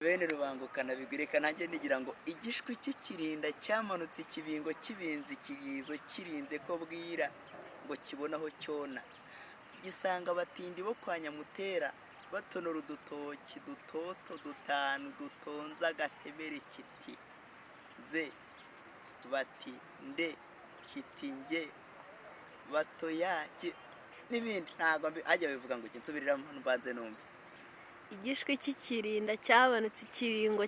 bene rubangukana bigwireka nanjye nigira ngo igishwi cy'ikirinda cyamanutse ikibingo kibinze ikirizo kirinze ko bwira ngo kibonaho cyona gisanga abatindi bo kwa Nyamutera batonora udutoki dutoto dutanu dutonza agatemere kiti ze bati nde kiti nge batoya n'ibindi ntago ajya bivuga ngo kinsubirira mbanze numva igishwi cy'ikirinda cyabanutse ikibingo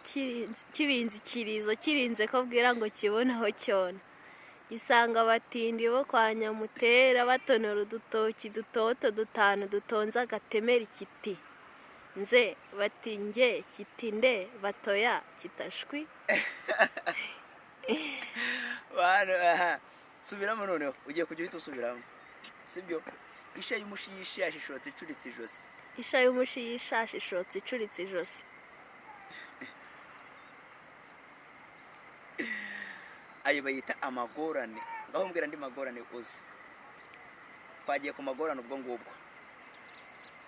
kibinze ikirizo kirinze ko bwira ngo kibonaho cyona gisanga abatindi bo kwa Nyamutera batonora udutoki dutoto dutanu dutonza agatemere kiti nze bati nge kiti nde batoya kitashwi subiramo noneho ugiye kujya uhita usubiramo sibyo isha y'umushishi yashishotse icuritse ijosi isha y'umushishi yashishotse icuritse ijosi ayo bayita amagorane ngaho mbwira andi magorane uzi twagiye ku magorane ubwo ngubwo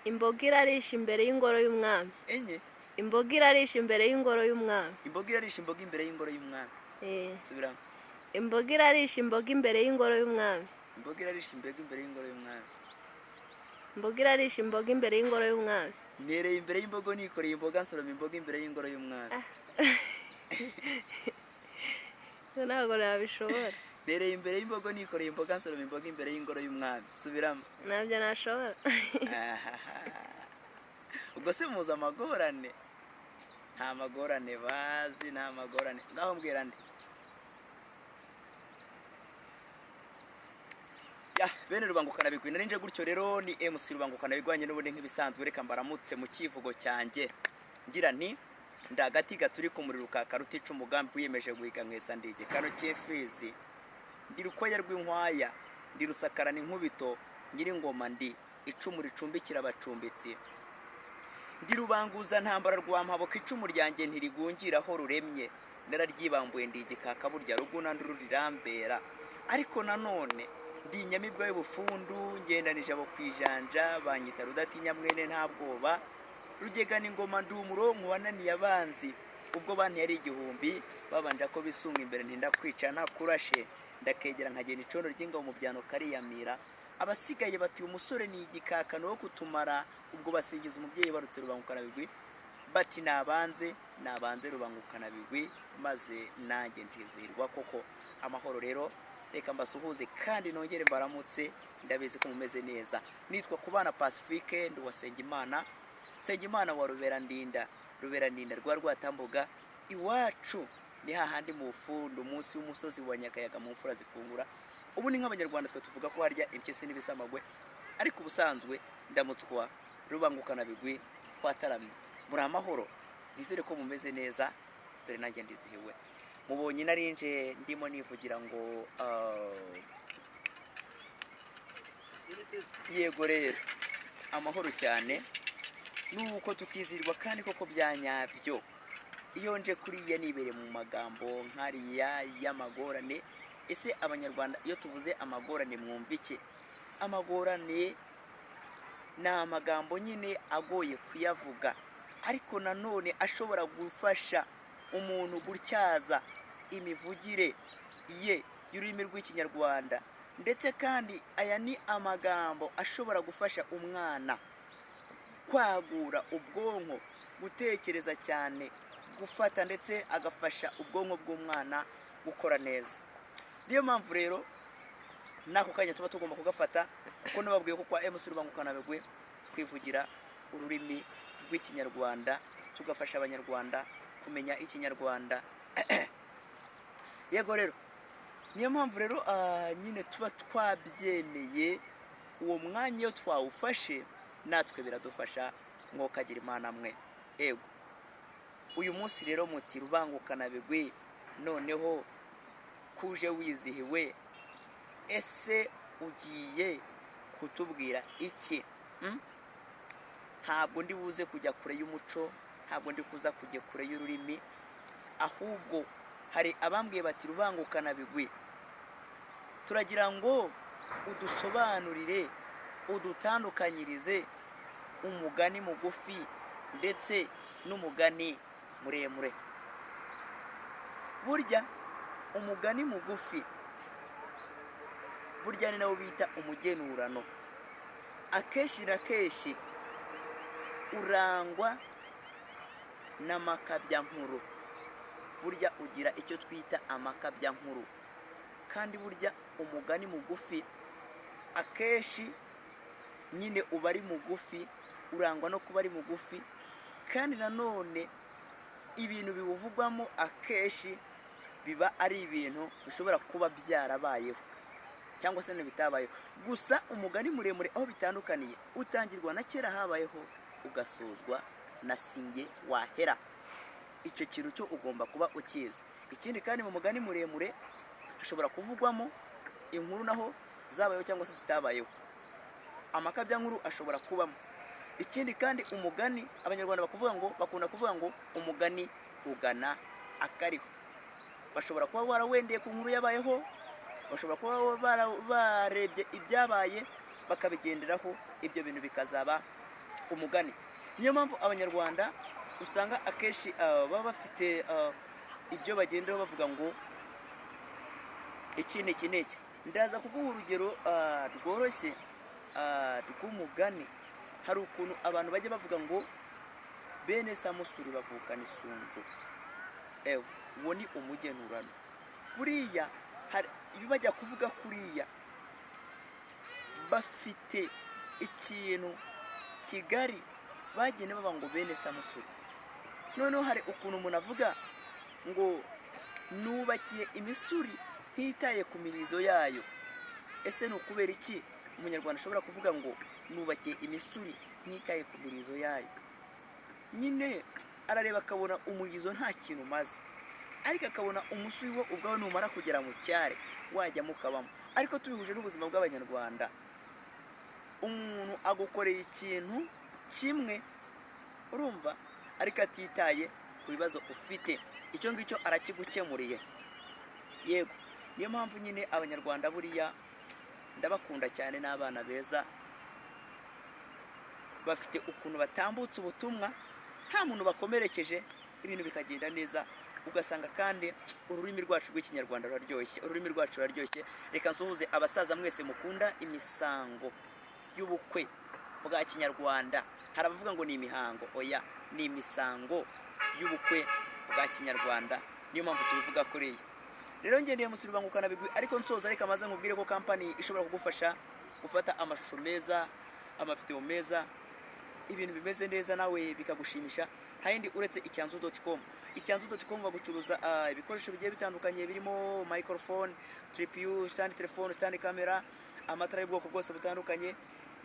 imboga irarisha imbere y'ingoro y'umwami enye imboga irarisha imbere y'ingoro y'umwami imboga irarisha imboga imbere y'ingoro y'umwami subiramo imboga irarisha imboga imbere y'ingoro y'umwami imboga irarisha imboga imbere y'ingoro y'umwami imboga irarisha imboga imbere y'ingoro y'umwami nereye imbere y'imbogo nikoreye imboga nsoroma imboga imbere y'ingoro y'umwami ntabwo nabishobora nereye imbere y'imbogo nikoreye imboga nsoroma imboga imbere y'ingoro y'umwami subiramo ntabyo nashobora ubwo se muzi amagorane nta magorane bazi nta magorane ngaho mbwira nde bene rubangukana bigwi narinje gutyo rero ni MC rubangukana bigwanye n'ubundi nk'ibisanzwe reka mbaramutse mu kivugo cyanjye ngira nti ndagati gaturi ku muriro kakarutica umugambi wiyemeje guhiga mwesa ndege kano cy'efizi ndi rukoya rw'inkwaya ndi rusakarana inkubito nyiri ngoma ndi icumu ricumbikira abacumbitsi ndi rubanguza ntambara rwa mpabo icumu ryanjye ntirigungiraho ruremye nararyibambuye ndi igikaka burya ruguna ndurirambera ariko nanone ndi inyamibwa y'ubufundu ngendanije abo kwijanja banyita rudatinya mwene nta bwoba rugegana ingoma ndi umurongo wananiye abanzi ubwo bantu yari igihumbi babanje ko bisunga imbere ntinda kwica ntakurashe ndakegera nkagenda icondo ry'ingabo mu byano kariyamira abasigaye bati umusore ni igikakano wo kutumara ubwo basingiza umubyeyi barutse rubangukana bigwi bati nabanze rubangukana bigwi maze nanjye ntizihirwa koko amahoro rero reka mbasuhuze kandi nongere mbaramutse ndabizi ko mumeze neza nitwa Kubana Pacifique ndi Sengimana wa Ruberandinda rwa rwatambuga iwacu ni hahandi mu bufundu munsi y'umusozi wa Nyakayaga mu mfura zifungura ubu ni nk'abanyarwanda twe tuvuga ko harya impyisi n'ibisamagwe ariko ubusanzwe ndamutswa rubangukana bigwi twataramye muri amahoro nizere ko mumeze neza dore nanjye ndizihiwe mubonye narinje ndimo nivugira ngo yego rero amahoro cyane nuko tukizirwa kandi koko byanyabyo iyo nje kuriya nibere mu magambo nkariya y'amagorane ese abanyarwanda iyo tuvuze amagorane mwumva iki amagorane ni amagambo nyine agoye kuyavuga ariko nanone ashobora gufasha umuntu gutyaza imivugire ye y'ururimi rw'ikinyarwanda ndetse kandi aya ni amagambo ashobora gufasha umwana kwagura ubwonko gutekereza cyane gufata ndetse agafasha ubwonko bw'umwana gukora neza niyo mpamvu rero nako kanya tuba tugomba kugafata kuko nababwiye ko kwa MC rubangukana bigwi twivugira ururimi rw'ikinyarwanda tugafasha abanyarwanda kumenya ikinyarwanda yego rero niyo mpamvu rero nyine tuba twabyemeye uwo mwanya iyo twawufashe natwe biradufasha mwokagira imana mwe ego uyu munsi rero muti rubangukana bigwi noneho kuje wizihiwe ese ugiye kutubwira iki ntabwo ndi buze kujya kure y'umuco ntabwo ndi kuza kujya kure y'ururimi ahubwo hari abambwiye bati rubangukana bigwi turagira ngo udusobanurire udutandukanyirize umugani mugufi ndetse n'umugani muremure. Burya umugani mugufi burya ni nawo bita umugenurano. Akenshi na kenshi urangwa n'amakabyankuru. Burya ugira icyo twita amakabyankuru. Kandi burya umugani mugufi akenshi nyine uba ari mugufi, urangwa no kuba ari mugufi, kandi nanone ibintu biwuvugwamo akenshi biba ari ibintu bishobora kuba byarabayeho cyangwa se bitabayeho. Gusa umugani muremure aho bitandukaniye, utangirwa na kera habayeho ugasozwa na singe wahera. Icyo kintu cyo ugomba kuba ukizi. Ikindi kandi mu mugani muremure hashobora kuvugwamo inkuru naho zabayeho cyangwa se zitabayeho. Amakabyankuru ashobora kubamo. Ikindi kandi umugani abanyarwanda bakunda kuvuga ngo umugani ugana akariho. Bashobora kuba warawendeye ku nkuru yabayeho, bashobora kuba barebye ibyabaye bakabigenderaho, ibyo bintu bikazaba umugani. Niyo mpamvu abanyarwanda usanga akenshi baba bafite ibyo bagenderaho bavuga ngo iki n'iki n'iki. Ndaza kuguha urugero rworoshye rw'umugani. Hari ukuntu abantu bajya bavuga ngo bene Samusuri bavukana isunzu. Uwo ni umugenurano. Buriya iyo bajya kuvuga kuriya bafite ikintu kigari bagenda bavuga ngo bene Samusuri. Noneho hari ukuntu umuntu avuga ngo nubakiye imisuri ntitaye ku mirizo yayo. Ese ni ukubera iki umunyarwanda ashobora kuvuga ngo nubakiye imisuri ntitaye ku mirizo yayo? Nyine arareba akabona umurizo nta kintu umaze, ariko akabona umusuri wo ubwawe numara kugera mu cyare wajyamo ukabamo. Ariko tubihuje n'ubuzima bw'abanyarwanda, umuntu agukoreye ikintu kimwe, urumva, ariko atitaye ku bibazo ufite, icyo ngicyo arakigukemuriye. Yego, niyo mpamvu nyine abanyarwanda buriya ndabakunda cyane, n'abana beza, bafite ukuntu batambutse ubutumwa nta muntu bakomerekeje, ibintu bikagenda neza. Ugasanga kandi ururimi rwacu rw'ikinyarwanda ruraryoshye, ururimi rwacu ruraryoshye. Reka nsuhuze abasaza mwese mukunda imisango y'ubukwe bwa kinyarwanda. Hari abavuga ngo ni imihango, oya, ni imisango y'ubukwe bwa kinyarwanda, niyo mpamvu tubivuga kuriya. Rero ngendeye Musuri Bangukana Bigwi, ariko nsoza reka maze nkubwire ko kampani ishobora kugufasha gufata amashusho meza, amavideo meza, ibintu bimeze neza nawe bikagushimisha. Hayindi uretse icyanzu.com. Icyanzu.com bagucuruza ibikoresho bigiye bitandukanye birimo microphone, tripu, stand telephone, stand camera, amatara y'ubwoko bwose butandukanye,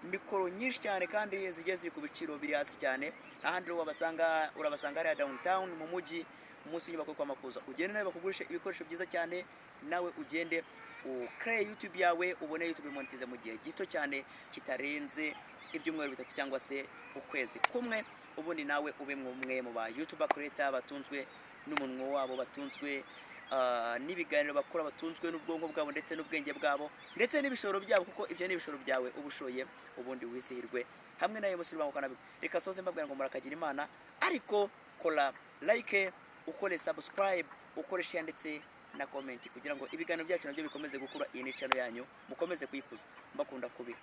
mikoro nyinshi cyane kandi zigiye ziri ku biciro biri hasi cyane. Ahandi urabasanga ari downtown mu mujyi munsi y'ibako kwa Makuza. Ugende nawe bakugurisha ibikoresho byiza cyane, nawe ugende ukreye YouTube yawe, ubone YouTube monetize mu gihe gito cyane kitarenze ibyumweru 3 cyangwa se ukwezi kumwe. Ubundi nawe ube umwe mu ba YouTuber creator batunzwe n'umunwa wabo, batunzwe n'ibiganiro bakora, batunzwe n'ubwonko bwabo ndetse n'ubwenge bwabo ndetse n'ibishoro byabo, kuko ibyo ni ibishoro byawe ubushoye, ubundi wisihirwe hamwe nayo Musuri Bangukana Bigwi. Reka soze mbabwira ngo murakagira Imana, ariko kora like, ukore subscribe, ukore share ndetse na comment kugira ngo ibiganiro byacu nabyo bikomeze gukura. Iyi ni channel yanyu, mukomeze kuyikuza. Mbakunda kubi.